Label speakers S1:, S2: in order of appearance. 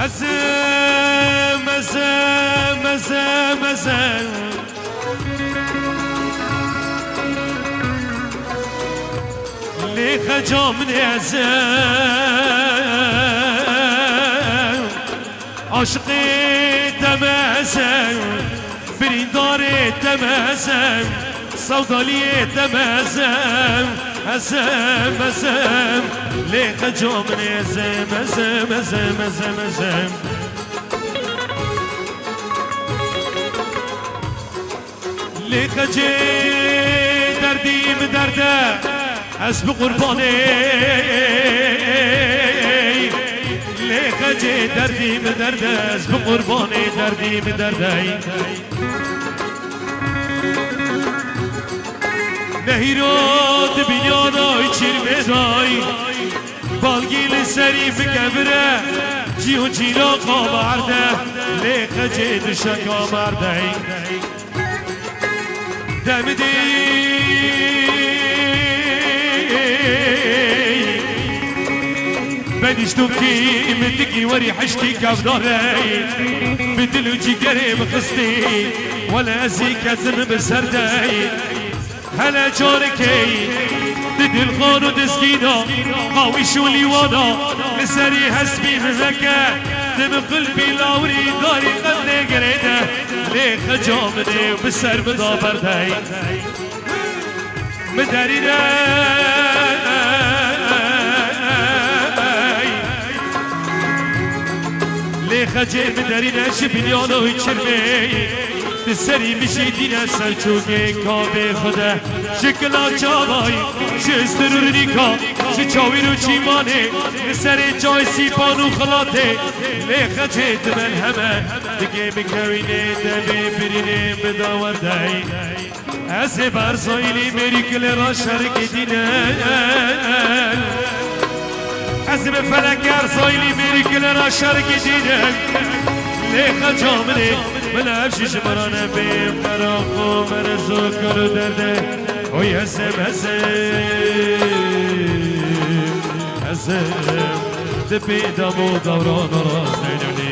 S1: أزم أزم أزم أزم ليخ جامني أزم عشقي تمازم برينداري تمازم صودالي تمازم أزم أزم ليخ جامني أزم أزم أزم أزم أزم ليخ جي دردي بدرده حسب قرباني ليخ جي دردي بدرده حسب قرباني دردي بدرده نهيرات بنياناي چرمداي بالگيل سري بكبره جيو جيلا قامرده ليخ جي دشكا مرده دمدي بديشتو كي مدقي وري حشتي كفداري بدلو جيجري مخصتي ولا ازيك ازم بسردي هلا جاركي ددي الخان ودسكينا قاوي شولي وانا لسري حسبي مزكا دم قلبي لاوري داري قلني قريده ليخ جامني وبسر بدا بردي مداري ليخ جي مداري شبنيانا ويشرمي سری میشی دینه سلچوگه کابه خوده شکلا چاوای شسترور نیکا چه چاوی رو چیمانه سری جای سیپانو خلاته لیخه جد من همه دیگه بکوینه دلی برینه بداورده از برزایلی میری کل را شرک دینه از فلک ارزایلی میری کل را شرک دینه لیخ جامنه من افشیش مرانه بیم قراقو مرزو کرو درده اوی هزم هزم هزم دپیدم و دوران راست نجونی